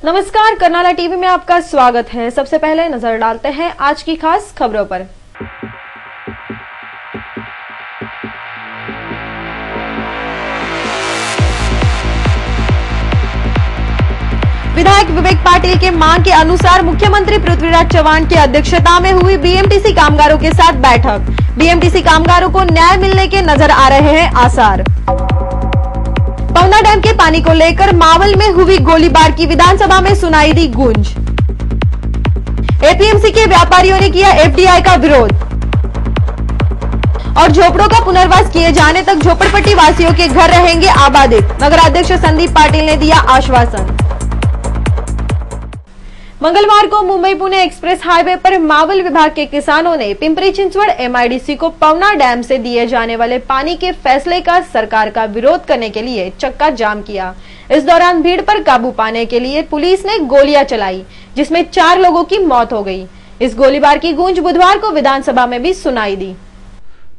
नमस्कार, कर्नाला टीवी में आपका स्वागत है। सबसे पहले नजर डालते हैं आज की खास खबरों पर। विधायक विवेक पाटिल के मांग के अनुसार मुख्यमंत्री पृथ्वीराज चव्हाण की अध्यक्षता में हुई बीएमटीसी कामगारों के साथ बैठक। बीएमटीसी कामगारों को न्याय मिलने के नजर आ रहे हैं आसार। पवना डैम के पानी को लेकर मावल में हुई गोलीबार की विधानसभा में सुनाई दी गूंज। एपीएमसी के व्यापारियों ने किया एफडीआई का विरोध और झोपड़ों का पुनर्वास किए जाने तक झोपड़पट्टी वासियों के घर रहेंगे आबादित। नगराध्यक्ष संदीप पाटिल ने दिया आश्वासन। मंगलवार को मुंबई पुणे एक्सप्रेस हाईवे पर मावल विभाग के किसानों ने पिंपरी चिंचवड़ एमआईडीसी को पवना डैम से दिए जाने वाले पानी के फैसले का सरकार का विरोध करने के लिए चक्का जाम किया। इस दौरान भीड़ पर काबू पाने के लिए पुलिस ने गोलियां चलाई, जिसमें 4 लोगों की मौत हो गई। इस गोलीबार की गूंज बुधवार को विधानसभा में भी सुनाई दी।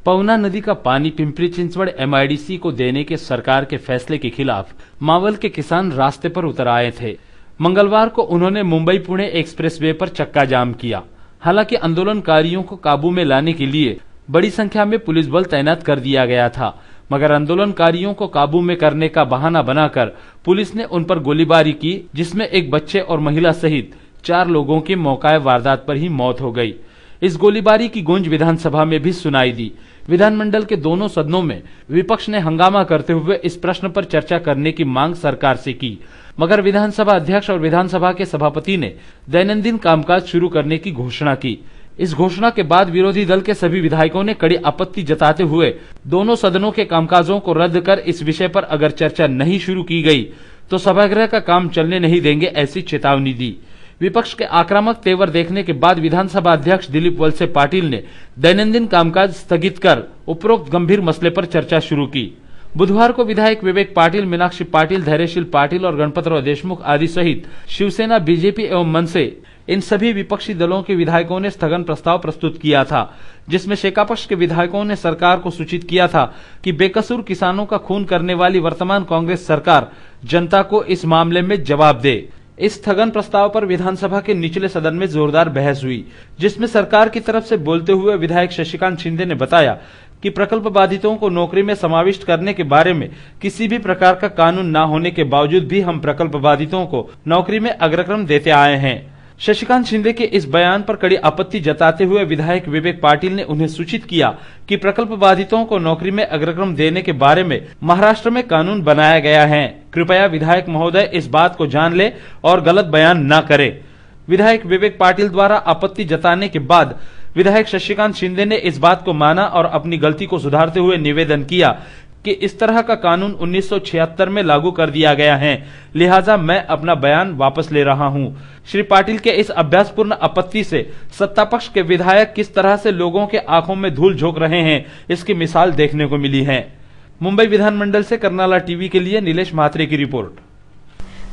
पवना नदी का पानी पिंपरी चिंचवड़ एमआईडीसी को देने के सरकार के फैसले के खिलाफ मावल के किसान रास्ते पर उतर आए थे। मंगलवार को उन्होंने मुंबई पुणे एक्सप्रेसवे पर चक्का जाम किया। हालांकि आंदोलनकारियों को काबू में लाने के लिए बड़ी संख्या में पुलिस बल तैनात कर दिया गया था, मगर आंदोलनकारियों को काबू में करने का बहाना बनाकर पुलिस ने उन पर गोलीबारी की, जिसमें एक बच्चे और महिला सहित 4 लोगों की मौका वारदात पर ही मौत हो गई। इस गोलीबारी की गूंज विधानसभा में भी सुनाई दी। विधानमंडल के दोनों सदनों में विपक्ष ने हंगामा करते हुए इस प्रश्न पर चर्चा करने की मांग सरकार से की, मगर विधानसभा अध्यक्ष और विधानसभा के सभापति ने दैनंदिन कामकाज शुरू करने की घोषणा की। इस घोषणा के बाद विरोधी दल के सभी विधायकों ने कड़ी आपत्ति जताते हुए दोनों सदनों के कामकाजों को रद्द कर इस विषय पर अगर चर्चा नहीं शुरू की गई तो सभागृह का काम चलने नहीं देंगे, ऐसी चेतावनी दी। विपक्ष के आक्रामक तेवर देखने के बाद विधानसभा अध्यक्ष दिलीप वलसे पाटिल ने दैनंदिन कामकाज स्थगित कर उपरोक्त गंभीर मसले पर चर्चा शुरू की। बुधवार को विधायक विवेक पाटिल, मीनाक्षी पाटिल, धैर्यशील पाटिल और गणपतराव देशमुख आदि सहित शिवसेना, बीजेपी एवं मनसे इन सभी विपक्षी दलों के विधायकों ने स्थगन प्रस्ताव प्रस्तुत किया था, जिसमें शेकापक्ष के विधायकों ने सरकार को सूचित किया था कि बेकसूर किसानों का खून करने वाली वर्तमान कांग्रेस सरकार जनता को इस मामले में जवाब दे। इस स्थगन प्रस्ताव पर विधानसभा के निचले सदन में जोरदार बहस हुई, जिसमें सरकार की तरफ से बोलते हुए विधायक शशिकांत शिंदे ने बताया कि प्रकल्प बाधितों को नौकरी में समाविष्ट करने के बारे में किसी भी प्रकार का कानून न होने के बावजूद भी हम प्रकल्प बाधितों को नौकरी में अग्रक्रम देते आए हैं। शशिकांत शिंदे के इस बयान पर कड़ी आपत्ति जताते हुए विधायक विवेक पाटिल ने उन्हें सूचित किया कि प्रकल्प बाधितों को नौकरी में अग्रक्रम देने के बारे में महाराष्ट्र में कानून बनाया गया है। कृपया विधायक महोदय इस बात को जान ले और गलत बयान न करे। विधायक विवेक पाटिल द्वारा आपत्ति जताने के बाद विधायक शशिकांत शिंदे ने इस बात को माना और अपनी गलती को सुधारते हुए निवेदन किया कि इस तरह का कानून 1976 में लागू कर दिया गया है, लिहाजा मैं अपना बयान वापस ले रहा हूं। श्री पाटिल के इस अभ्यासपूर्ण आपत्ति से सत्तापक्ष के विधायक किस तरह से लोगों के आंखों में धूल झोंक रहे हैं, इसकी मिसाल देखने को मिली है। मुंबई विधानमंडल से कर्नाला टीवी के लिए नीलेश म्हात्रे की रिपोर्ट।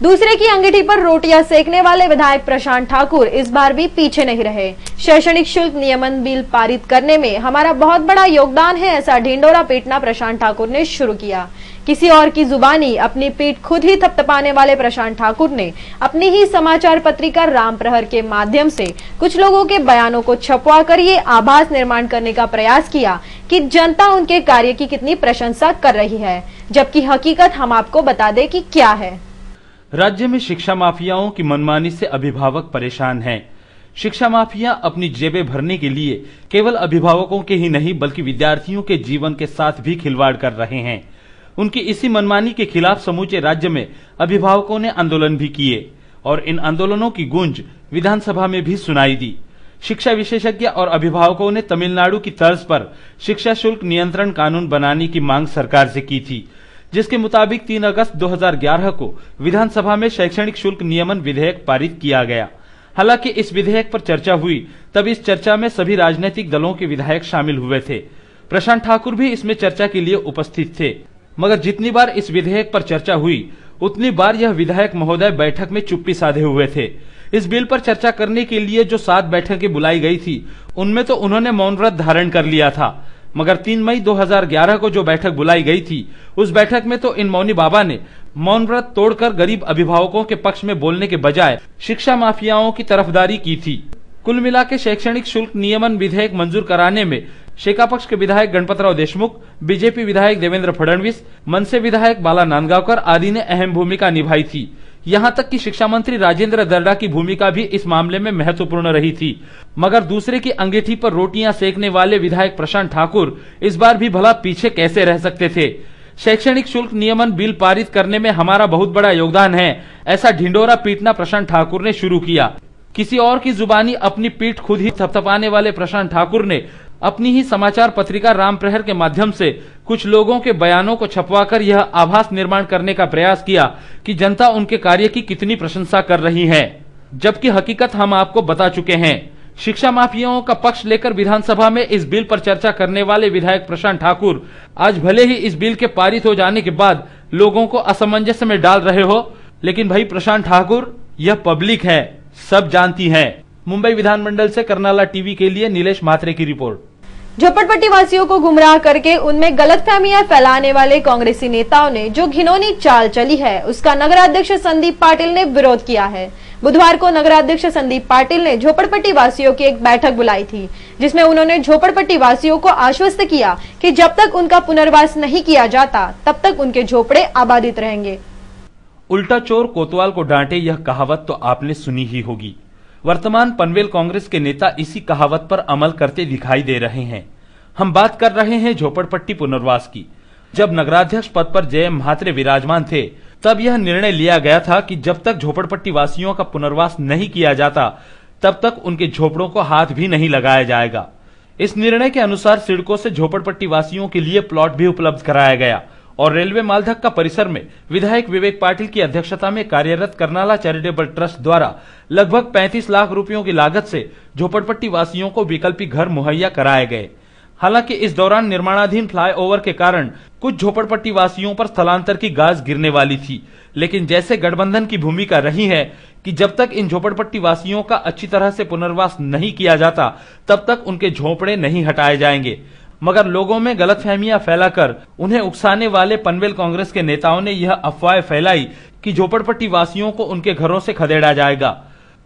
दूसरे की अंगीठी पर रोटियां सेकने वाले विधायक प्रशांत ठाकुर इस बार भी पीछे नहीं रहे। शैक्षणिक शुल्क नियमन बिल पारित करने में हमारा बहुत बड़ा योगदान है, ऐसा ढिंडोरा पीटना प्रशांत ठाकुर ने शुरू किया। किसी और की जुबानी अपनी पीठ खुद ही थपथपाने वाले प्रशांत ठाकुर ने अपनी ही समाचार पत्रिका राम प्रहर के माध्यम से कुछ लोगों के बयानों को छपवा कर ये आभास निर्माण करने का प्रयास किया कि जनता उनके कार्य की कितनी प्रशंसा कर रही है, जबकि हकीकत हम आपको बता दें कि क्या है। राज्य में शिक्षा माफियाओं की मनमानी से अभिभावक परेशान हैं। शिक्षा माफिया अपनी जेबें भरने के लिए केवल अभिभावकों के ही नहीं बल्कि विद्यार्थियों के जीवन के साथ भी खिलवाड़ कर रहे हैं। उनकी इसी मनमानी के खिलाफ समूचे राज्य में अभिभावकों ने आंदोलन भी किए और इन आंदोलनों की गूंज विधानसभा में भी सुनाई दी। शिक्षा विशेषज्ञ और अभिभावकों ने तमिलनाडु की तर्ज पर शिक्षा शुल्क नियंत्रण कानून बनाने की मांग सरकार से की थी, जिसके मुताबिक 3 अगस्त 2011 को विधानसभा में शैक्षणिक शुल्क नियमन विधेयक पारित किया गया। हालांकि इस विधेयक पर चर्चा हुई तब इस चर्चा में सभी राजनीतिक दलों के विधायक शामिल हुए थे। प्रशांत ठाकुर भी इसमें चर्चा के लिए उपस्थित थे, मगर जितनी बार इस विधेयक पर चर्चा हुई उतनी बार यह विधायक महोदय बैठक में चुप्पी साधे हुए थे। इस बिल पर चर्चा करने के लिए जो 7 बैठकें बुलाई गई थी उनमें तो उन्होंने मौन व्रत धारण कर लिया था। मगर 3 मई 2011 को जो बैठक बुलाई गई थी, उस बैठक में तो इन मौनी बाबा ने मौन व्रत तोड़कर गरीब अभिभावकों के पक्ष में बोलने के बजाय शिक्षा माफियाओं की तरफदारी की थी। कुल मिला के शैक्षणिक शुल्क नियमन विधेयक मंजूर कराने में शेका पक्ष के विधायक गणपतराव देशमुख, बीजेपी विधायक देवेंद्र फडणवीस, मनसे विधायक बाला नांदगांवकर आदि ने अहम भूमिका निभाई थी। यहाँ तक कि शिक्षा मंत्री राजेंद्र दर्डा की भूमिका भी इस मामले में महत्वपूर्ण रही थी। मगर दूसरे की अंगीठी पर रोटियां सेकने वाले विधायक प्रशांत ठाकुर इस बार भी भला पीछे कैसे रह सकते थे। शैक्षणिक शुल्क नियमन बिल पारित करने में हमारा बहुत बड़ा योगदान है, ऐसा ढिंडोरा पीटना प्रशांत ठाकुर ने शुरू किया। किसी और की जुबानी अपनी पीठ खुद ही थपथपाने वाले प्रशांत ठाकुर ने अपनी ही समाचार पत्रिका राम प्रहर के माध्यम से कुछ लोगों के बयानों को छपवाकर यह आभास निर्माण करने का प्रयास किया कि जनता उनके कार्य की कितनी प्रशंसा कर रही है, जबकि हकीकत हम आपको बता चुके हैं। शिक्षा माफियाओं का पक्ष लेकर विधानसभा में इस बिल पर चर्चा करने वाले विधायक प्रशांत ठाकुर आज भले ही इस बिल के पारित हो जाने के बाद लोगों को असमंजस में डाल रहे हो, लेकिन भाई प्रशांत ठाकुर, यह पब्लिक है, सब जानती है। मुंबई विधानमंडल से करनाला टीवी के लिए नीलेश म्हात्रे की रिपोर्ट। झोपड़पट्टी वासियों को गुमराह करके उनमें गलतफहमियां फैलाने वाले कांग्रेसी नेताओं ने जो घिनौनी चाल चली है, उसका नगराध्यक्ष संदीप पाटिल ने विरोध किया है। बुधवार को नगराध्यक्ष संदीप पाटिल ने झोपड़पट्टी वासियों की एक बैठक बुलाई थी, जिसमें उन्होंने झोपड़पट्टी वासियों को आश्वस्त किया कि जब तक उनका पुनर्वास नहीं किया जाता, तब तक उनके झोपड़े आबादित रहेंगे। उल्टा चोर कोतवाल को डांटे, यह कहावत तो आपने सुनी ही होगी। वर्तमान पनवेल कांग्रेस के नेता इसी कहावत पर अमल करते दिखाई दे रहे हैं। हम बात कर रहे हैं झोपड़पट्टी पुनर्वास की। जब नगराध्यक्ष पद पर जय म्हात्रे विराजमान थे, तब यह निर्णय लिया गया था कि जब तक झोपड़पट्टी वासियों का पुनर्वास नहीं किया जाता, तब तक उनके झोपड़ों को हाथ भी नहीं लगाया जाएगा। इस निर्णय के अनुसार सिडको से झोपड़पट्टी वासियों के लिए प्लॉट भी उपलब्ध कराया गया और रेलवे मालधक्का परिसर में विधायक विवेक पाटिल की अध्यक्षता में कार्यरत करनाला चैरिटेबल ट्रस्ट द्वारा लगभग 35 लाख रुपयों की लागत से झोपड़पट्टी वासियों को वैकल्पिक घर मुहैया कराए गए। हालांकि इस दौरान निर्माणाधीन फ्लाईओवर के कारण कुछ झोपड़पट्टी वासियों पर स्थलांतर की गाज गिरने वाली थी, लेकिन जैसे गठबंधन की भूमिका रही है कि जब तक इन झोपड़पट्टी वासियों का अच्छी तरह से पुनर्वास नहीं किया जाता, तब तक उनके झोपड़े नहीं हटाए जाएंगे। मगर लोगों में गलतफहमियां फैलाकर उन्हें उकसाने वाले पनवेल कांग्रेस के नेताओं ने यह अफवाह फैलाई कि झोपड़पट्टी वासियों को उनके घरों से खदेड़ा जाएगा।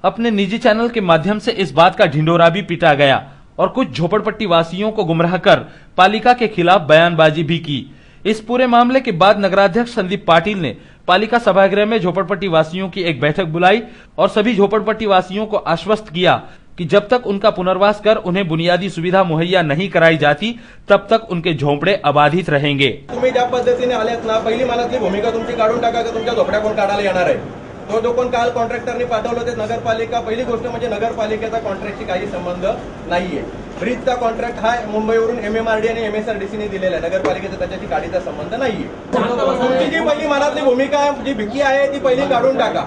अपने निजी चैनल के माध्यम से इस बात का ढिंडोरा भी पीटा गया और कुछ झोपड़पट्टी वासियों को गुमराह कर पालिका के खिलाफ बयानबाजी भी की। इस पूरे मामले के बाद नगराध्यक्ष संदीप पाटिल ने पालिका सभागृह में झोपड़पट्टी वासियों की एक बैठक बुलाई और सभी झोपड़पट्टी वासियों को आश्वस्त किया कि जब तक उनका पुनर्वास कर उन्हें बुनियादी सुविधा मुहैया नहीं कराई जाती, तब तक उनके झोपड़े आबादित रहेंगे। तुम्ही ज्या पद्धतीने आल्यात ना, पहिली मनातली भूमिका तुमची काढून टाका की तुमच्या झोपड्या कोण काढायला येणार आहे। तो जो कोण काल कॉन्ट्रॅक्टरनी पाठवलं ते नगरपालिका, पहिली गोष्ट म्हणजे नगरपालिकेचा कॉन्ट्रॅक्टची काही संबंध नाहीये। ब्रिजचा कॉन्ट्रॅक्ट हा मुंबईवरून MMRD आणि MSRDCने दिलेला आहे, नगरपालिकेचा त्याच्याशी काडीचा संबंध नाहीये। तुमची जी पहिली मनातली भूमिका आहे, जी भीती आहे, ती पहिली काढून टाका।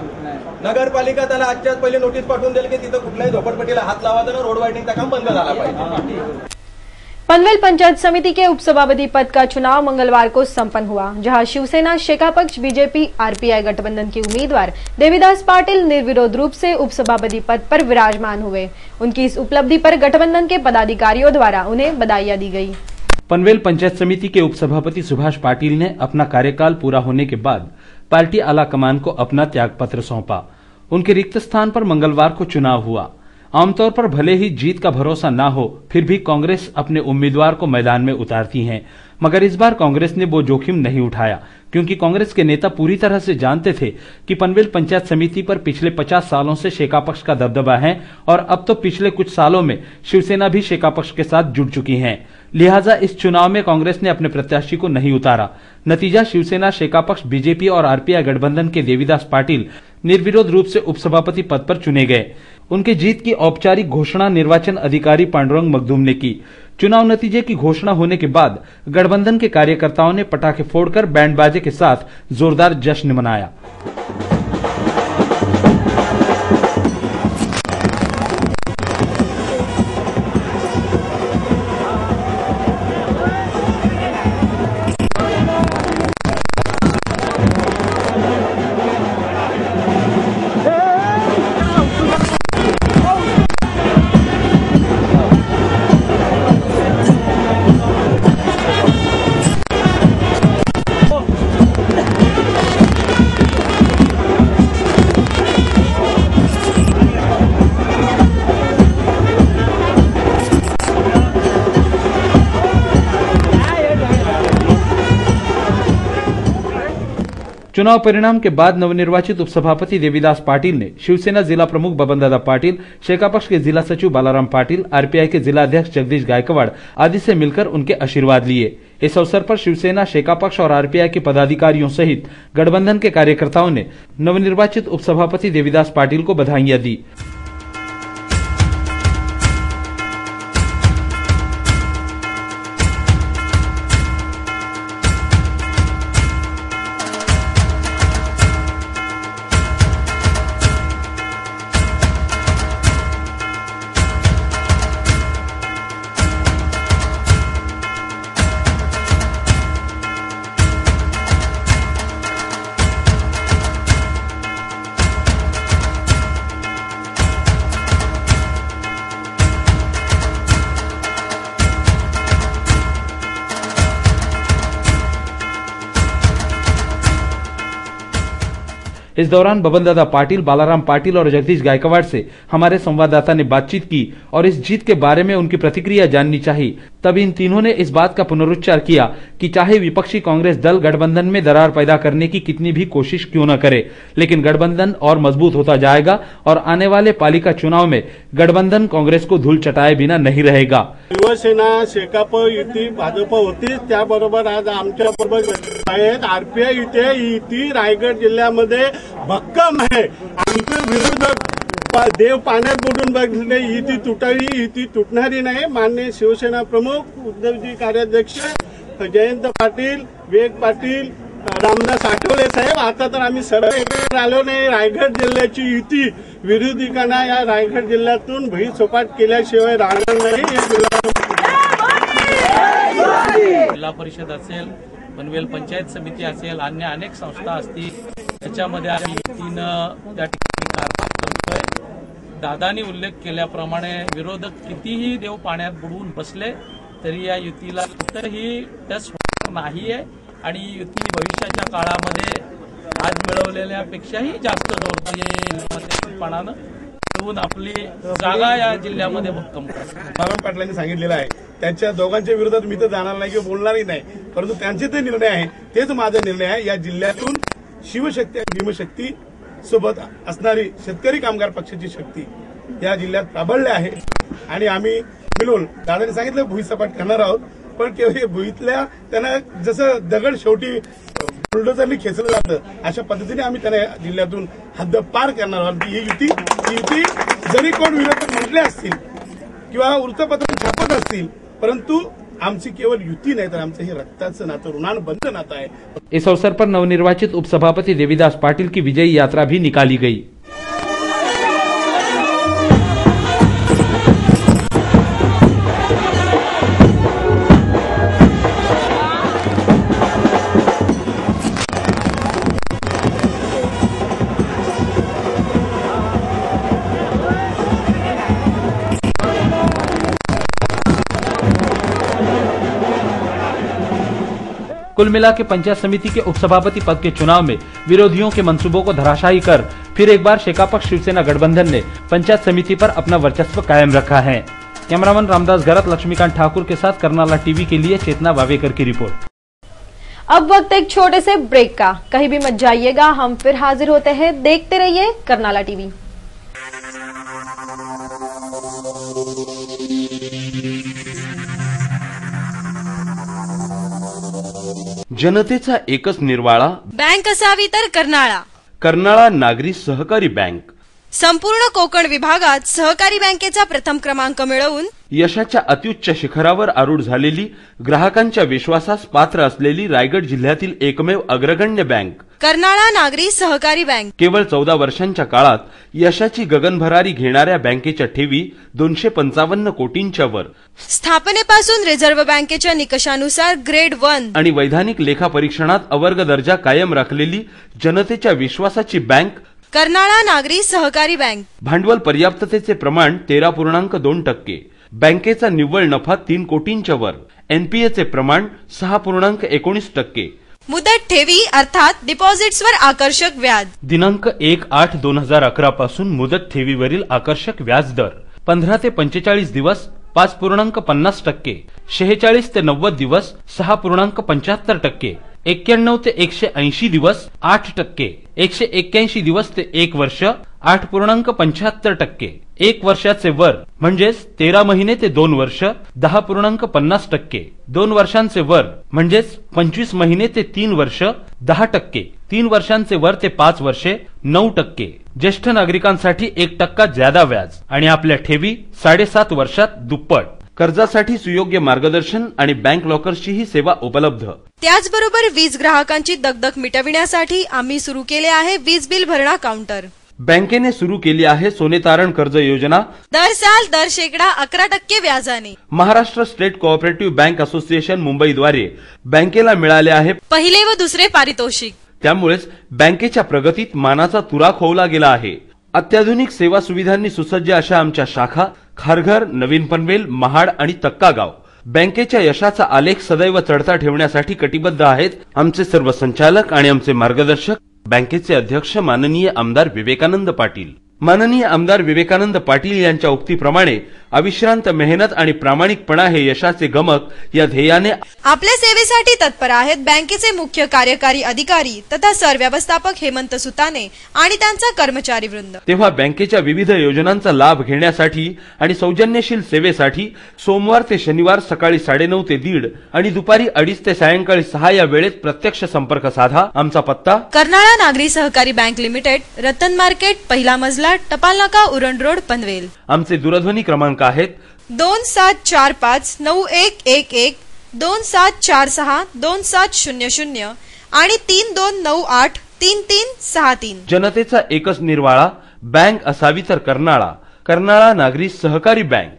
नगरपालिका त्याला आजच्याच पहिले नोटीस पाठवून देईल की तिथं कुठल्याही झोपडपट्टीला हात लावायचा ना, रोड वायडिंगचं काम बंद झाला पाहिजे। पनवेल पंचायत समिति के उपसभापति पद का चुनाव मंगलवार को संपन्न हुआ, जहां शिवसेना, शेका पक्ष, बीजेपी, RPI गठबंधन के उम्मीदवार देवीदास पाटिल निर्विरोध रूप से उपसभापति पद पर विराजमान हुए। उनकी इस उपलब्धि पर गठबंधन के पदाधिकारियों द्वारा उन्हें बधाइयां दी गई। पनवेल पंचायत समिति के उपसभापति सुभाष पाटिल ने अपना कार्यकाल पूरा होने के बाद पार्टी आला कमान को अपना त्यागपत्र सौंपा। उनके रिक्त स्थान पर मंगलवार को चुनाव हुआ। आमतौर पर भले ही जीत का भरोसा ना हो, फिर भी कांग्रेस अपने उम्मीदवार को मैदान में उतारती है, मगर इस बार कांग्रेस ने वो जोखिम नहीं उठाया, क्योंकि कांग्रेस के नेता पूरी तरह से जानते थे कि पनवेल पंचायत समिति पर पिछले 50 सालों से शेका पक्ष का दबदबा है और अब तो पिछले कुछ सालों में शिवसेना भी शेका पक्ष के साथ जुड़ चुकी है। लिहाजा इस चुनाव में कांग्रेस ने अपने प्रत्याशी को नहीं उतारा। नतीजा शिवसेना, शेका पक्ष, बीजेपी और RPI गठबंधन के देवीदास पाटिल निर्विरोध रूप से उपसभापति पद पर चुने गए। उनके जीत की औपचारिक घोषणा निर्वाचन अधिकारी पांडुरंग मखदूम ने की। चुनाव नतीजे की घोषणा होने के बाद गठबंधन के कार्यकर्ताओं ने पटाखे फोड़कर बैंड बाजे के साथ जोरदार जश्न मनाया। चुनाव परिणाम के बाद नवनिर्वाचित उपसभापति देवीदास पाटिल ने शिवसेना जिला प्रमुख बबनदादा पाटिल, शेका पक्ष के जिला सचिव बालाराम पाटिल, आरपीआई के जिला अध्यक्ष जगदीश गायकवाड़ आदि से मिलकर उनके आशीर्वाद लिए। इस अवसर पर शिवसेना, शेका पक्ष और आरपीआई के पदाधिकारियों सहित गठबंधन के कार्यकर्ताओं ने नवनिर्वाचित उपसभापति देवीदास पाटिल को बधाइयां दी। इस दौरान बबनदादा पाटिल, बालाराम पाटिल और जगदीश गायकवाड़ से हमारे संवाददाता ने बातचीत की और इस जीत के बारे में उनकी प्रतिक्रिया जाननी चाहिए। तब इन तीनों ने इस बात का पुनरुच्चार किया कि चाहे विपक्षी कांग्रेस दल गठबंधन में दरार पैदा करने की कितनी भी कोशिश क्यों न करे, लेकिन गठबंधन और मजबूत होता जाएगा और आने वाले पालिका चुनाव में गठबंधन कांग्रेस को धूल चटाए बिना नहीं रहेगा। शिवसेना, शेकाप युती, भाजप होती, त्याबरोबर आज आमच्या बरोबर आहेत आरपीआई युती रायगड जिल्ह्यामध्ये भक्कम आहे। आमचे विरोधक देव पाण्यात बुडून बघले, युती तुटावी, युती तुटणारी नाही। माननीय शिवसेना प्रमुख उद्धवजी कार्याध्यक्ष जयंत पाटील, विवेक पाटील, रामदास आठवले साहेब, आता तर आम्ही सरळ एकत्र आलो नाही। रायगड जिल्ह्याची युती विरोधिकांना या रायगड जिल्ह्यातून भुईसपाट केल्याशिवाय राहणार नाही। जिल्हा परिषद असेल, पनवेल पंचायत समिती असेल, अन्य अनेक संस्था असतील, त्याच्यामध्ये आम्ही युतीनं त्या ठिकाणी कारभार करतोय। दादांनी उल्लेख केल्याप्रमाणे विरोधक कितीही देव पाण्यात बुडवून बसले तरी या युतीला कुठेही टच होणार नाहीये आणि युती भविष्याच्या काळामध्ये आज मिळवलेल्यापेक्षाही जास्त जोरदारपणानं मिळवून आपली जागा या जिल्ह्यामध्ये भक्कम करतो। बालाराम पाटलांनी सांगितलेलं आहे, त्यांच्या दोघांच्या विरोधात मी तर जाणार नाही किंवा बोलणारही नाही, परंतु त्यांचे ते निर्णय आहे तेच माझा निर्णय आहे। या जिल्ह्यातून शिवशक्ती आणि भीमशक्ती सोबत असणारी शेतकरी कामगार पक्षाची शक्ती या जिल्ह्यात प्राबल्य आहे आणि आम्ही मिळून दादांनी सांगितलं भुईसपाट करणार आहोत, पण केवळ भुईतल्या त्यांना जसं दगड शेवटी बुलडोझरनी खेचलं जातं अशा पद्धतीने आम्ही त्यांना जिल्ह्यातून हद्द पार करणार आहोत। ही युती जरी कोण विरोधक म्हटले असतील किंवा वृत्तपत्र छापत असतील, परंतु आमची केवळ युती नाही तर आमचं हे रक्ताचं नातं, ऋणानुबंध नातं आहे। इस अवसर पर नवनिर्वाचित उपसभापति देवीदास पाटिल की विजयी यात्रा भी निकाली गई। कुल मिला के पंचायत समिति के उपसभापति पद के चुनाव में विरोधियों के मंसूबों को धराशायी कर फिर एक बार शेका पक्ष शिवसेना गठबंधन ने पंचायत समिति पर अपना वर्चस्व कायम रखा है। कैमरामैन रामदास गरत, लक्ष्मीकांत ठाकुर के साथ करनाला टीवी के लिए चेतना वावेकर की रिपोर्ट। अब वक्त एक छोटे से ब्रेक का, कहीं भी मत जाइएगा, हम फिर हाजिर होते हैं। देखते रहिए करनाला टीवी। जनतेचा एकच निर्वाळा, बँक असावी तर कर्नाळा। कर्नाळा नागरी सहकारी बँक संपूर्ण कोकण विभागात सहकारी बँकेचा प्रथम क्रमांक मिळवून यशाच्या अत्युच्च शिखरावर आरूढ झालेली, ग्राहकांच्या विश्वासास पात्र असलेली रायगड जिल्ह्यातील एकमेव अग्रगण्य बँक कर्नाळा नागरी सहकारी बँक। केवळ 14 वर्षांच्या काळात यशाची गगनभरारी घेणाऱ्या बँकेच्या ठेवी 255 कोटींच्या वर, स्थापनेपासून रिझर्व्ह बँकेच्या निकषानुसार ग्रेड 1 आणि वैधानिक लेखा परीक्षणात अवर्ग दर्जा कायम राखलेली जनतेच्या विश्वासाची बँक कर्नाळा नागरी सहकारी बँक। भांडवल पर्याप्ततेचे प्रमाण 13.2%, बँकेचा निव्वळ नफा 3 कोटींच्या वर, एनपीएचे प्रमाण 6.19%, मुदत ठेवी अर्थात डिपॉझिट्सवर आकर्षक व्याज। दिनांक 1/8/2011 पासून मुदत ठेवीवरील आकर्षक व्याज दर 15 ते 45 दिवस 5.50%, 46 ते 90 दिवस 6.75%, 91 ते 180 दिवस 8%, 181 दिवस ते 1 वर्ष 8.75%, 1 वर्षाचे वर म्हणजेच 13 महिने ते 2 वर्ष 10.50%, 2 वर्षांचे वर म्हणजेच 25 महिने ते 3 वर्ष 10%, 3 वर्षांचे वर ते 5 वर्षे 9%, ज्येष्ठ नागरिकांसाठी 1% ज्यादा व्याज आणि आपल्या ठेवी 7.5 वर्षात दुप्पट. कर्जासाठी सुयोग्य मार्गदर्शन आणि बँक लॉकर्सची ही सेवा उपलब्ध. त्याचबरोबर वीज ग्राहकांची दगदग मिटविण्यासाठी आम्ही सुरू केले आहे वीज बिल भरणा काउंटर. बँकेने सुरू केली आहे सोने तारण कर्ज योजना. दर साल दर शेकडा 11% व्याजाने. Maharashtra state cooperative bank association मुंबईद्वारे बँकेला मिळाले आहे पहिले व दुसरे पारितोषिक. त्यामुळेच बँकेच्या प्रगतीत मानाचा तुरा खोवला गेला आहे. अत्याधुनिक सेवा सुविधांनी सुसज्ज अशा आमच्या शाखा खारघर, नवीन पनवेल, महाड आणि तक्कागाव बँकेच्या यशाचा आलेख सदैव चढता ठेवण्यासाठी कटिबद्ध आहेत. आमचे सर्व संचालक आणि आमचे मार्गदर्शक बँकेचे अध्यक्ष माननीय आमदार विवेकानंद पाटील. माननीय आमदार विवेकानंद पाटील यांच्या उक्तीप्रमाणे अविश्रांत मेहनत आणि प्रामाणिकपणा हे यशाचे गमक या ध्येयाने आपल्या सेवेसाठी तत्पर आहेत बँकेचे मुख्य कार्यकारी अधिकारी तथा सरव्यवस्थापक हेमंत सुताने आणि त्यांचा कर्मचारी वृंद. तेव्हा बँकेच्या विविध योजनांचा लाभ घेण्यासाठी आणि सौजन्यशील सेवेसाठी सोमवार ते शनिवार सकाळी 9:30 ते 1:30 आणि दुपारी 2:30 ते सायंकाळी 6 या वेळेत प्रत्यक्ष संपर्क साधा. आमचा पत्ता कर्नाळा नागरी सहकारी बँक लिमिटेड, रतन मार्केट, पहिला मजला, टपाल नाका, उरण रोड, पनवेल. आमचे दूरध्वनी क्रमांक आहेत 27459111, 27462700 आणि 32983363. जनतेचा एकच निर्वाळा बँक असावी तर कर्नाळा. कर्नाळा नागरी सहकारी बँक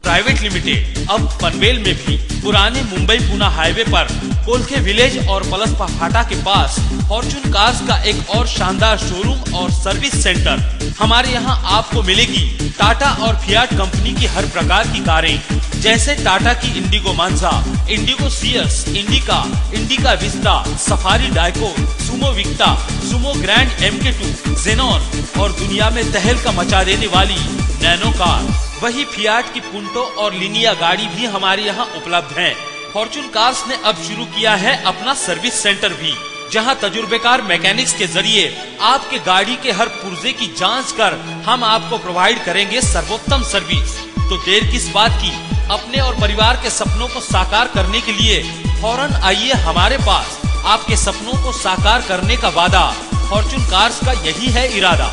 प्राइवेट लिमिटेड अब पनवेल में भी पुराने मुंबई पुणे हाईवे पर कोलखे विलेज और पलसपा फाटा के पास फॉर्च्यून कार्स का एक और शानदार शोरूम और सर्विस सेंटर. हमारे यहाँ आपको मिलेगी टाटा और फियाट कंपनी की हर प्रकार की कारें, जैसे टाटा की इंडिगो मांझा, इंडिगो सियर्स, Indica, Indica Vista, Safari Dicor, Sumo Victa, Sumo Grand MK2, Xenon और दुनिया में तहलका मचा देने वाली नैनो कार. वही फियाट की पुंटो और लिनिया गाड़ी भी हमारे यहाँ उपलब्ध है. फॉर्च्यून कार्स ने अब शुरू किया है अपना सर्विस सेंटर भी, जहां तजुर्बेकार मैकेनिक्स के जरिए आपके गाड़ी के हर पुर्जे की जांच कर हम आपको प्रोवाइड करेंगे सर्वोत्तम सर्विस. तो देर किस बात की, अपने और परिवार के सपनों को साकार करने के लिए फौरन आइए हमारे पास. आपके सपनों को साकार करने का वादा फॉर्च्यून कार्स का यही है इरादा.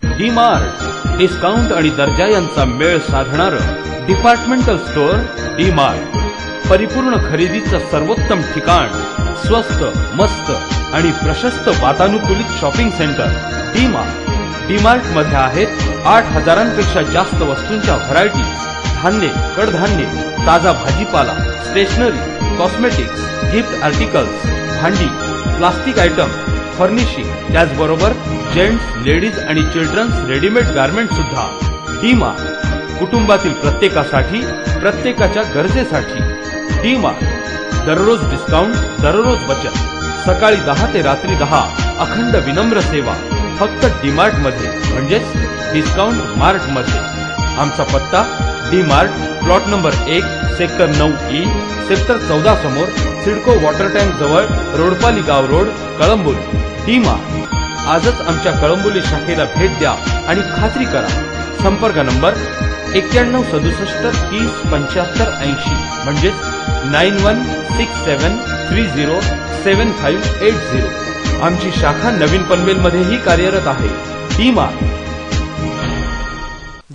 डी-मार्ट, डिस्काउंट आणि दर्जा यांचा मेळ साधणारं डिपार्टमेंटल स्टोअर डी-मार्ट. परिपूर्ण खरेदीचं सर्वोत्तम ठिकाण, स्वस्त, मस्त आणि प्रशस्त वातानुकूलित शॉपिंग सेंटर डी-मार्ट. डी-मार्ट मध्ये आहेत 8,000पेक्षा जास्त वस्तूंच्या व्हरायटीज, धान्य, कडधान्य, ताजा भाजीपाला, स्टेशनरी, कॉस्मेटिक्स, गिफ्ट आर्टिकल्स, भांडी, प्लास्टिक आयटम, फर्निशिंग, त्याचबरोबर जेंट्स, लेडीज आणि चिल्ड्रन्स रेडीमेड गारमेंट सुद्धा. डी-मार्ट, कुटुंबातील प्रत्येकासाठी, प्रत्येकाच्या गरजेसाठी. डी-मार्ट, दररोज डिस्काउंट, दररोज बचत. सकाळी 10 ते रात्री 10 अखंड विनम्र सेवा फक्त डी-मार्ट मध्ये, म्हणजेच डिस्काउंट मार्ट मध्ये. आमचा पत्ता D-Mart, plot number 1, sector 9E, sector 14 समोर सिडको वॉटर टँक जवळ, रोडपाली गाव रोड, कळंबोली. डी-मार्ट, आजच आमच्या कळंबोली शाखेला भेट द्या आणि खात्री करा. संपर्क नंबर 9167307580, म्हणजेच 9167307580. आमची शाखा नवीन पनवेल मध्येही कार्यरत आहे. डी-मार्ट.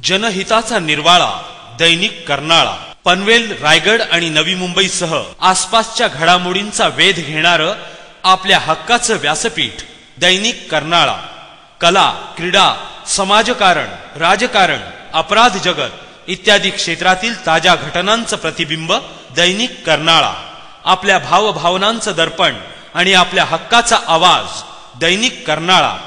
जनहिताचा निर्वाळा दैनिक कर्नाळा. पनवेल, रायगड आणि नवी मुंबईसह आसपासच्या घडामोडींचा वेध घेणारं आपल्या हक्काचं व्यासपीठ दैनिक कर्नाळा. कला, क्रीडा, समाजकारण, राजकारण, अपराध जगत इत्यादी क्षेत्रातील ताज्या घटनांचं प्रतिबिंब दैनिक कर्नाळा. आपल्या भावभावनांचं दर्पण आणि आपल्या हक्काचा आवाज दैनिक कर्नाळा.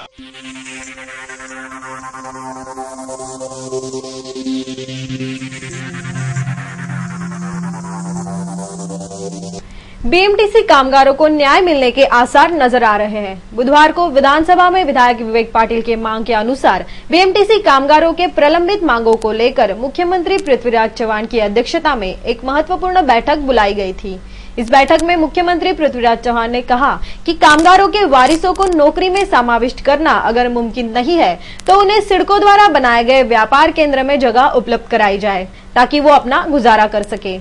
बीएमटीसी कामगारों को न्याय मिलने के आसार नजर आ रहे हैं। बुधवार को विधानसभा में विधायक विवेक पाटिल के मांग के अनुसार बीएमटीसी कामगारों के प्रलंबित मांगों को लेकर मुख्यमंत्री पृथ्वीराज चव्हाण की अध्यक्षता में एक महत्वपूर्ण बैठक बुलाई गई थी। इस बैठक में मुख्यमंत्री पृथ्वीराज चव्हाण ने कहा कि कामगारों के वारिसों को नौकरी में समाविष्ट करना अगर मुमकिन नहीं है तो उन्हें सिडको द्वारा बनाए गए व्यापार केंद्र में जगह उपलब्ध कराई जाए ताकि वो अपना गुजारा कर सके।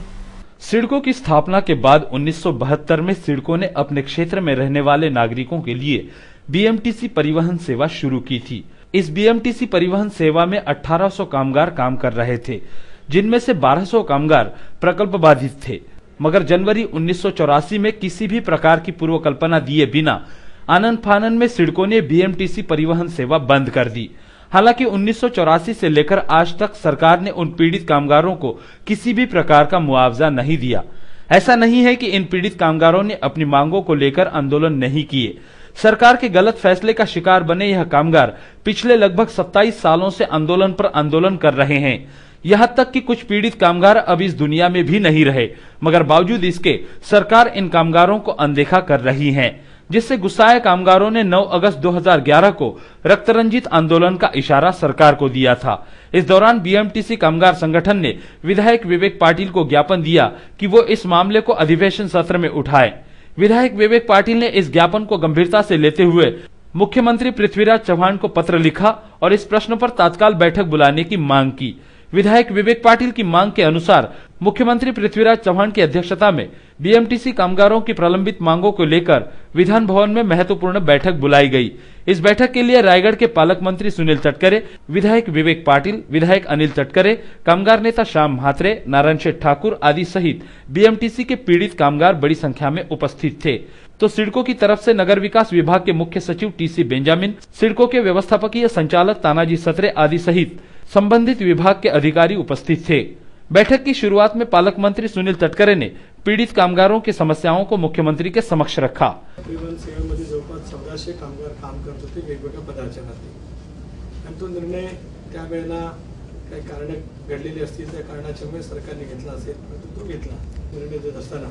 सिडको की स्थापना के बाद 1972 में सिडको ने अपने क्षेत्र में रहने वाले नागरिकों के लिए बीएमटीसी परिवहन सेवा शुरू की थी। इस बीएमटीसी परिवहन सेवा में 1800 कामगार काम कर रहे थे, जिनमें से 1200 कामगार प्रकल्प बाधित थे। मगर जनवरी 1984 में किसी भी प्रकार की पूर्व कल्पना दिए बिना आनन फानन में सिडको ने बीएमटीसी परिवहन सेवा बंद कर दी। हालांकि 1984 से लेकर आज तक सरकार ने उन पीड़ित कामगारों को किसी भी प्रकार का मुआवजा नहीं दिया। ऐसा नहीं है कि इन पीड़ित कामगारों ने अपनी मांगों को लेकर आंदोलन नहीं किए। सरकार के गलत फैसले का शिकार बने यह कामगार पिछले लगभग 27 सालों से आंदोलन पर आंदोलन कर रहे हैं। यहां तक कि कुछ पीड़ित कामगार अब इस दुनिया में भी नहीं रहे, मगर बावजूद इसके सरकार इन कामगारों को अनदेखा कर रही है, जिससे गुस्साए कामगारों ने 9 अगस्त 2011 को रक्तरंजित आंदोलन का इशारा सरकार को दिया था। इस दौरान बीएमटीसी कामगार संगठन ने विधायक विवेक पाटिल को ज्ञापन दिया कि वो इस मामले को अधिवेशन सत्र में उठाए। विधायक विवेक पाटिल ने इस ज्ञापन को गंभीरता से लेते हुए मुख्यमंत्री पृथ्वीराज चव्हाण को पत्र लिखा और इस प्रश्न पर तत्काल बैठक बुलाने की मांग की। विधायक विवेक पाटिल की मांग के अनुसार मुख्यमंत्री पृथ्वीराज चव्हाण की अध्यक्षता में बीएमटीसी कामगारों की प्रलंबित मांगों को लेकर विधान भवन में महत्वपूर्ण बैठक बुलाई गई। इस बैठक के लिए रायगढ़ के पालक मंत्री सुनील तटकरे, विधायक विवेक पाटिल, विधायक अनिल तटकरे, कामगार नेता श्याम म्हात्रे, नारायण शेठ ठाकुर आदि सहित बीएमटीसी के पीड़ित कामगार बड़ी संख्या में उपस्थित थे। तो सिडको की तरफ से नगर विकास विभाग के मुख्य सचिव टीसी बेंजामिन, सिडको के व्यवस्थापकीय संचालक तानाजी सत्रे आदि सहित संबंधित विभाग के अधिकारी उपस्थित थे। बैठक की शुरुआत में पालक मंत्री सुनील तटकरे ने पीड़ित कामगारों की समस्याओं को मुख्यमंत्री के समक्ष रखा। परिवहन सेवेमध्ये जवळपास 1400 कामगार काम करत होते वेगवेगळ्या पदाच्या खाली, आणि तो निर्णय त्यावेळेला काही कारण घडलेली असतील त्या कारणाच्यामुळे सरकारने घेतला असेल, परंतु तो घेतला निर्णय देत असताना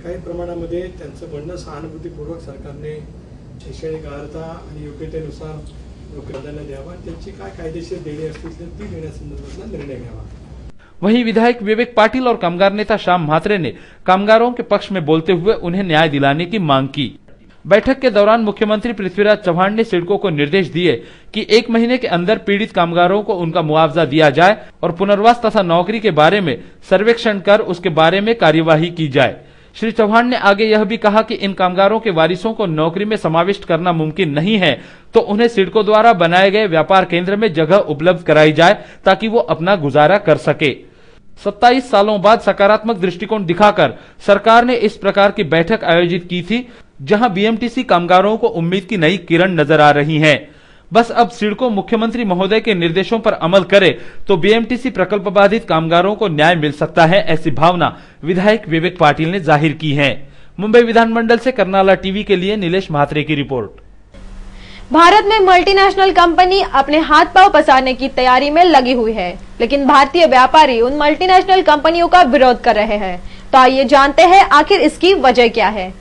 काही प्रमाणामध्ये त्यांचं म्हणणं सहानुभूतीपूर्वक सरकारने शैक्षणिक अर्हता आणि योग्यतेनुसार नोकऱ्यांना द्यावा, त्यांची काय कायदेशीर देणे असतील तर ती देण्यासंदर्भातला निर्णय घ्यावा। वहीं विधायक विवेक पाटिल और कामगार नेता श्याम म्हात्रे ने कामगारों के पक्ष में बोलते हुए उन्हें न्याय दिलाने की मांग की। बैठक के दौरान मुख्यमंत्री पृथ्वीराज चव्हाण ने सिडको को निर्देश दिए कि 1 महीने के अंदर पीड़ित कामगारों को उनका मुआवजा दिया जाए और पुनर्वास तथा नौकरी के बारे में सर्वेक्षण कर उसके बारे में कार्यवाही की जाए। श्री चव्हाण ने आगे यह भी कहा कि इन कामगारों के वारिसों को नौकरी में समाविष्ट करना मुमकिन नहीं है तो उन्हें सिडको द्वारा बनाए गए व्यापार केंद्र में जगह उपलब्ध कराई जाए ताकि वो अपना गुजारा कर सके। 27 सालों बाद सकारात्मक दृष्टिकोण दिखाकर सरकार ने इस प्रकार की बैठक आयोजित की थी, जहां बीएमटीसी कामगारों को उम्मीद की नई किरण नजर आ रही है। बस अब सिडको मुख्यमंत्री महोदय के निर्देशों पर अमल करे तो बीएमटीसी प्रकल्प बाधित कामगारों को न्याय मिल सकता है, ऐसी भावना विधायक विवेक पाटिल ने जाहिर की है। मुंबई विधानमंडल से करनाला टीवी के लिए नीलेश म्हात्रे की रिपोर्ट। भारत में मल्टीनेशनल कंपनी अपने हाथ पांव पसारने की तैयारी में लगी हुई है, लेकिन भारतीय व्यापारी उन मल्टीनेशनल कंपनियों का विरोध कर रहे हैं। तो आइए जानते हैं आखिर इसकी वजह क्या है।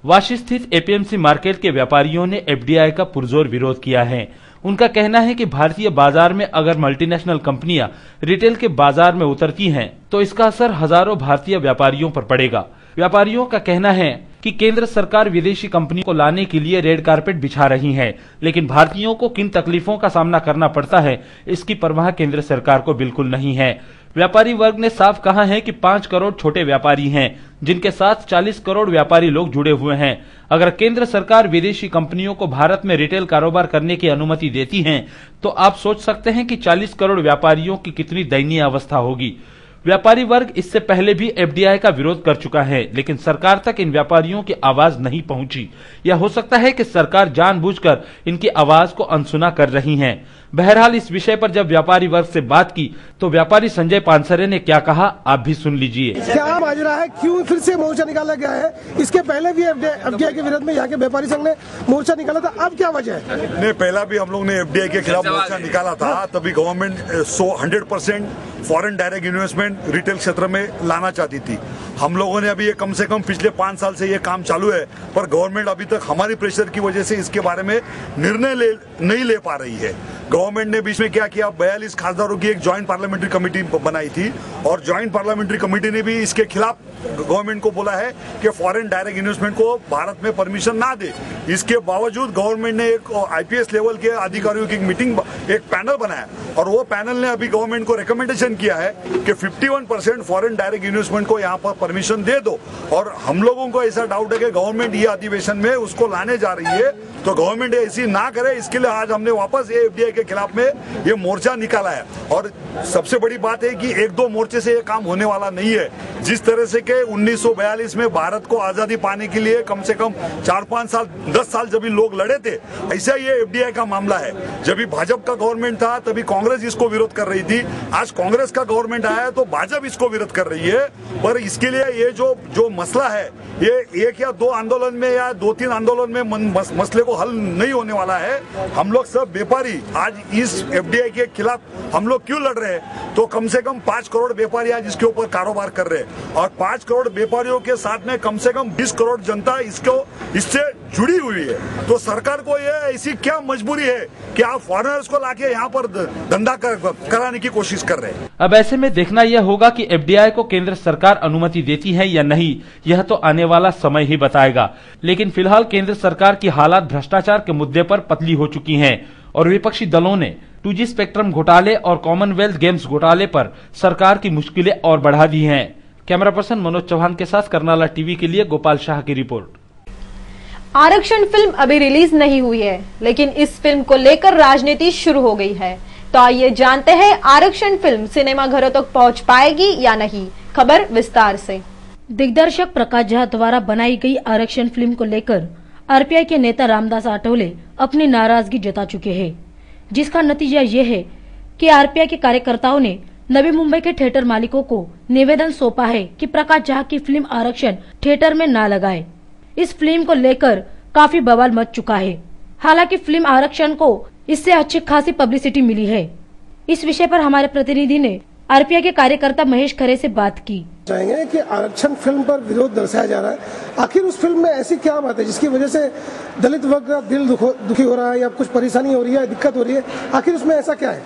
वाशी स्थित एपीएमसी मार्केट के व्यापारियों ने एफडीआई का पुरजोर विरोध किया है। उनका कहना है कि भारतीय बाजार में अगर मल्टीनेशनल कंपनियां रिटेल के बाजार में उतरती हैं, तो इसका असर हजारों भारतीय व्यापारियों पर पड़ेगा। व्यापारियों का कहना है कि केंद्र सरकार विदेशी कंपनियों को लाने के लिए रेड कारपेट बिछा रही है, लेकिन भारतीयों को किन तकलीफों का सामना करना पड़ता है इसकी परवाह केंद्र सरकार को बिल्कुल नहीं है। व्यापारी वर्ग ने साफ कहा है कि 5 करोड़ छोटे व्यापारी हैं, जिनके साथ 40 करोड़ व्यापारी लोग जुड़े हुए हैं। अगर केंद्र सरकार विदेशी कंपनियों को भारत में रिटेल कारोबार करने की अनुमति देती है तो आप सोच सकते हैं कि 40 करोड़ व्यापारियों की कितनी दयनीय अवस्था होगी। व्यापारी वर्ग इससे पहले भी एफडीआई का विरोध कर चुका है, लेकिन सरकार तक इन व्यापारियों की आवाज नहीं पहुंची, या हो सकता है कि सरकार जानबूझकर इनकी आवाज को अनसुना कर रही है। बहरहाल इस विषय पर जब व्यापारी वर्ग से बात की तो व्यापारी संजय पानसरे ने क्या कहा, आप भी सुन लीजिए। क्या माजरा है, क्यों फिर से मोर्चा निकाला गया है? इसके पहले भी एफडीआई के विरोध में यहाँ के व्यापारी संघ ने मोर्चा निकाला था, अब क्या वजह है? नहीं, पहला भी हम लोग ने एफडीआई के खिलाफ मोर्चा निकाला था। तभी government 100% foreign direct investment retail क्षेत्र में लाना चाहती थी। हम लोगों ने अभी ये कम से कम पिछले 5 साल से ये काम चालू है, पर गवर्नमेंट अभी तक हमारी प्रेशर की वजह से इसके बारे में निर्णय नहीं ले पा रही है। गवर्नमेंट ने बीच में क्या किया, 42 खासदारों की एक ज्वाइंट पार्लियामेंट्री कमेटी बनाई थी और ज्वाइंट पार्लियामेंट्री कमेटी ने भी इसके खिलाफ गवर्नमेंट को बोला है कि फॉरेन डायरेक्ट इन्वेस्टमेंट को भारत में परमिशन ना दे। इसके बावजूद गवर्नमेंट ने एक IPS लेवल के अधिकारियों की मीटिंग, एक पैनल बनाया और वो पैनल ने अभी गवर्नमेंट को रिकमेंडेशन किया है कि 51% फॉरेन डायरेक्ट इन्वेस्टमेंट को यहाँ पर परमिशन दे दो। और हम लोगों को ऐसा डाउट है कि गवर्नमेंट ये अधिवेशन में उसको लाने जा रही है, तो गवर्नमेंट ऐसी ना करे, इसके लिए आज हमने वापस FDI के खिलाफ में ये मोर्चा निकाला है। और सबसे बड़ी बात है कि 1-2 मोर्चे से ये काम होने वाला नहीं है। जिस तरह से कि 1942 में भारत को आजादी पाने के लिए कम से कम 4-5 साल 10 साल जब लोग लड़े थे, ऐसा ये FDI का मामला है। जब भी भाजपा का गवर्नमेंट था तभी कांग्रेस इसको विरोध कर रही थी, आज कांग्रेस का गवर्नमेंट आया है तो भाजपा इसको विरोध कर रही है। पर इसके लिए ये जो मसला है, ये 1 या 2 आंदोलन में या 2-3 आंदोलन में मसले को हल नहीं होने वाला है। हम लोग सब व्यापारी आज इस FDI के खिलाफ हम लोग क्यों लड़ रहे हैं, तो कम से कम 5 करोड़ व्यापारी आज इसके ऊपर कारोबार कर रहे हैं और 5 करोड़ व्यापारियों के साथ में कम से कम 20 करोड़ जनता इससे जुड़ी हुई है। तो सरकार को ये ऐसी क्या मजबूरी है कि आप फॉरेनर्स को लाके यहाँ पर धंधा कराने की कोशिश कर रहे हैं। अब ऐसे में देखना यह होगा कि FDI को केंद्र सरकार अनुमति देती है या नहीं, यह तो आने वाला समय ही बताएगा। लेकिन फिलहाल केंद्र सरकार की हालात भ्रष्टाचार के मुद्दे पर पतली हो चुकी हैं और विपक्षी दलों ने 2G स्पेक्ट्रम घोटाले और कॉमनवेल्थ गेम्स घोटाले पर सरकार की मुश्किलें और बढ़ा दी हैं। कैमरा पर्सन मनोज चौहान के साथ करनाला टीवी के लिए गोपाल शाह की रिपोर्ट। आरक्षण फिल्म अभी रिलीज नहीं हुई है, लेकिन इस फिल्म को लेकर राजनीति शुरू हो गई है। तो आइए जानते हैं आरक्षण फिल्म सिनेमा घरों तक पहुंच पाएगी या नहीं। खबर विस्तार से। दिग्दर्शक प्रकाश झा द्वारा बनाई गई आरक्षण फिल्म को लेकर RPI के नेता रामदास आठवले अपनी नाराजगी जता चुके हैं, जिसका नतीजा ये है कि RPI के कार्यकर्ताओं ने नवी मुंबई के थिएटर मालिकों को निवेदन सौंपा है कि प्रकाश झा की फिल्म आरक्षण थिएटर में न लगाए। इस फिल्म को लेकर काफी बवाल मच चुका है। हालांकि फिल्म आरक्षण को इससे अच्छी खासी पब्लिसिटी मिली है। इस विषय पर हमारे प्रतिनिधि ने RPI के कार्यकर्ता महेश खरे से बात की। चाहेंगे कि आरक्षण फिल्म पर विरोध दर्शाया जा रहा है, आखिर उस फिल्म में ऐसी क्या बात है जिसकी वजह से दलित वर्ग का दिल दुखी हो रहा है या कुछ परेशानी हो रही है, दिक्कत हो रही है, आखिर उसमें ऐसा क्या है?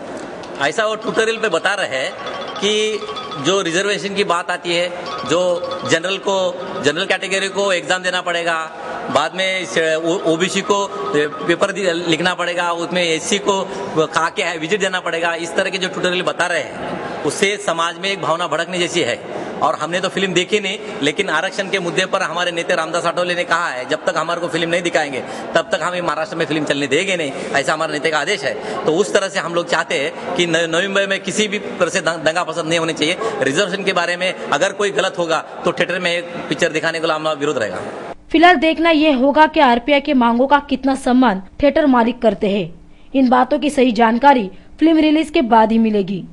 ऐसा वो ट्यूटोरियल पे बता रहे हैं कि जो रिजर्वेशन की बात आती है, जो जनरल कैटेगरी को एग्जाम देना पड़ेगा, बाद में OBC को पेपर लिखना पड़ेगा, उसमें SC को खा के विजिट देना पड़ेगा, इस तरह के जो ट्यूटोरियल बता रहे हैं उससे समाज में एक भावना भड़कने जैसी है। और हमने तो फिल्म देखी नहीं, लेकिन आरक्षण के मुद्दे पर हमारे नेता रामदास आठवले ने कहा है जब तक हमारे को फिल्म नहीं दिखाएंगे तब तक हमें महाराष्ट्र में फिल्म चलने देंगे नहीं, ऐसा हमारे नेता का आदेश है। तो उस तरह से हम लोग चाहते हैं कि नवी मुंबई में किसी भी तरह से दंगा पसंद नहीं होनी चाहिए। रिजर्वेशन के बारे में अगर कोई गलत होगा तो थिएटर में एक पिक्चर दिखाने को हमारा विरोध रहेगा। फिलहाल देखना यह होगा कि RPI के मांगों का कितना सम्मान थिएटर मालिक करते हैं। इन बातों की सही जानकारी फिल्म रिलीज के बाद ही मिलेगी।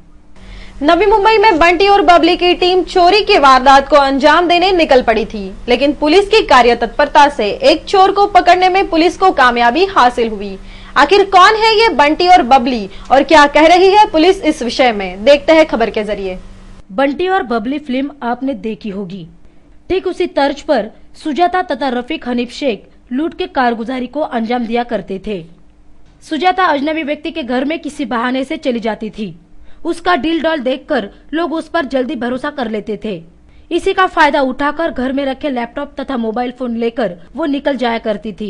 नवी मुंबई में बंटी और बबली की टीम चोरी की वारदात को अंजाम देने निकल पड़ी थी, लेकिन पुलिस की कार्य तत्परता से एक चोर को पकड़ने में पुलिस को कामयाबी हासिल हुई। आखिर कौन है ये बंटी और बबली और क्या कह रही है पुलिस इस विषय में, देखते हैं खबर के जरिए। बंटी और बबली फिल्म आपने देखी होगी। ठीक उसी तर्ज पर सुजाता तथा रफीक हनीफ शेख लूट के कारगुजारी को अंजाम दिया करते थे। सुजाता अजनबी व्यक्ति के घर में किसी बहाने से चली जाती थी। उसका डील डॉल देखकर लोग उस पर जल्दी भरोसा कर लेते थे। इसी का फायदा उठाकर घर में रखे लैपटॉप तथा मोबाइल फोन लेकर वो निकल जाया करती थी।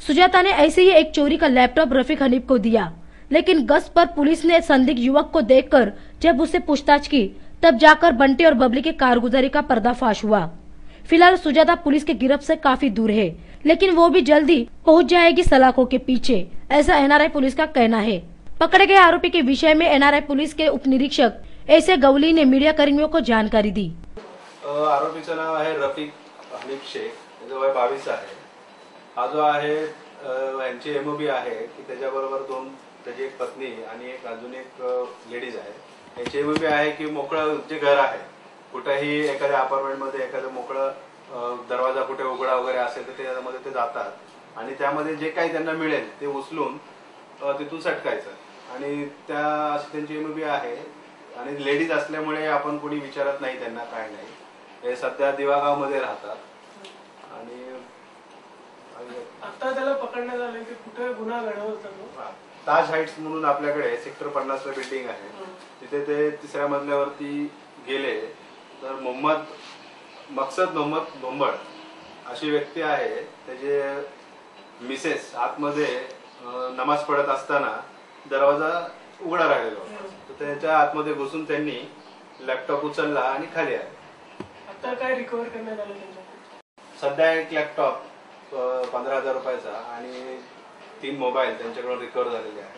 सुजाता ने ऐसे ही एक चोरी का लैपटॉप रफीक हनीफ को दिया, लेकिन गश्त पर पुलिस ने संदिग्ध युवक को देखकर जब उससे पूछताछ की तब जाकर बंटी और बबली के कारगुजारी का पर्दाफाश हुआ। फिलहाल सुजाता पुलिस के गिरफ्त से काफी दूर है, लेकिन वो भी जल्दी पहुंच जाएगी सलाखों के पीछे, ऐसा NRI पुलिस का कहना है। पकड़े गए आरोपी के विषय में NRI पुलिस के उप निरीक्षक एस.ए. गवली ने मीडिया कर्मियों को जानकारी दी। आरोपीचं नाव आहे रफीक हनीफ शेख, त्याचं वय 22 आहे। हा जो आहे यांची MOB आहे की त्याच्याबरोबर त्याची एक पत्नी आणि अजून एक लेडीज आहे। यांची MOB आहे की मोकळं जे घर आहे, कुठेही एखाद्या अपार्टमेंट मध्ये एखादं मोकळं दरवाजा कुठे उघडा वगैरे असेल तर त्यामध्ये ते जातात आणि त्यामध्ये जे काही त्यांना मिळेल ते उचलून तिथून सटकायचं आणि त्या अशी त्यांची MOB आहे। आणि लेडीज असल्यामुळे आपण कोणी विचारत नाही त्यांना, काय नाही। हे सध्या दिवागाव मध्ये राहतात आणि आता त्याला पकडण्यात आलं की कुठे गुन्हा घडवत होता तो. ताज हाईट्स म्हणून आपल्याकडे सेक्टर 50 ला बिल्डिंग आहे, तिथे ते 3ऱ्या मजल्यावरती गेले तर मकसद मोहम्मद भोंबळ अशी व्यक्ती आहे, त्याचे मिसेस आतमध्ये नमाज पढत असताना दरवाजा उघडा राहिलेला होता, तर त्याच्या आतमध्ये घुसून त्यांनी लॅपटॉप उचलला आणि खाली आले. आता काय रिकव्हर करण्यात आलं त्यांच्याकडून? सध्या एक लॅपटॉप 15,000 रुपयाचा आणि 3 मोबाईल त्यांच्याकडून रिकव्हर झालेले आहे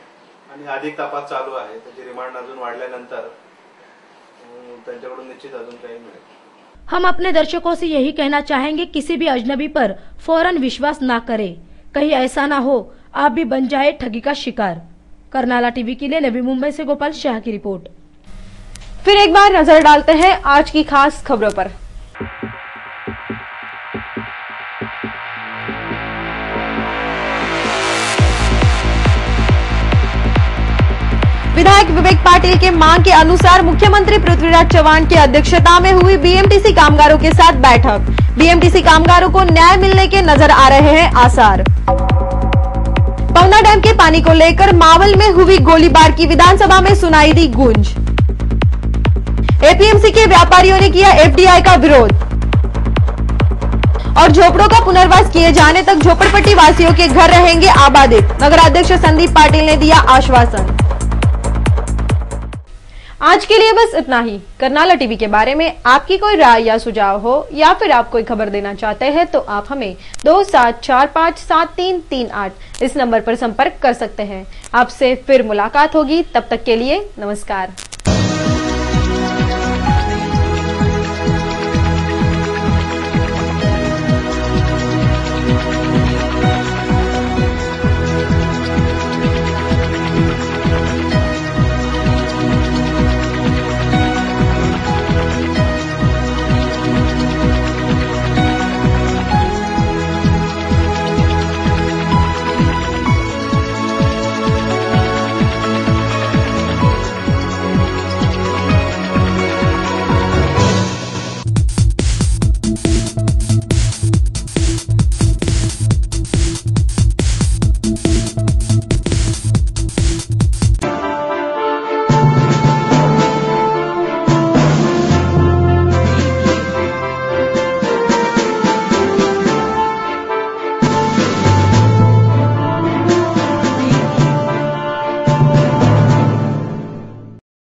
आणि अधिक तपास चालू आहे. त्याची रिमांड अजून वाढल्यानंतर त्यांच्याकडून निश्चित अजून काही मिळेल. हम अपने दर्शकों से यही कहना चाहेंगे, किसी भी अजनबी पर फौरन विश्वास ना करें, कहीं ऐसा ना हो आप भी बन जाए ठगी का शिकार। करनाला टीवी के लिए नवी मुंबई से गोपाल शाह की रिपोर्ट। फिर एक बार नजर डालते हैं आज की खास खबरों पर। विधायक विवेक पाटिल के मांग के अनुसार मुख्यमंत्री पृथ्वीराज चव्हाण की अध्यक्षता में हुई बीएमटीसी कामगारों के साथ बैठक। बीएमटीसी कामगारों को न्याय मिलने के नजर आ रहे हैं आसार। पवना डैम के पानी को लेकर मावल में हुई गोलीबार की विधानसभा में सुनाई दी गूंज। एपीएमसी के व्यापारियों ने किया एफडीआई का विरोध और झोपड़ों का पुनर्वास किए जाने तक झोपड़पट्टी वासियों के घर रहेंगे आबादित। नगराध्यक्ष संदीप पाटिल ने दिया आश्वासन। आज के लिए बस इतना ही। करनाला टीवी के बारे में आपकी कोई राय या सुझाव हो या फिर आप कोई खबर देना चाहते हैं तो आप हमें 27457338 इस नंबर पर संपर्क कर सकते हैं। आपसे फिर मुलाकात होगी, तब तक के लिए नमस्कार।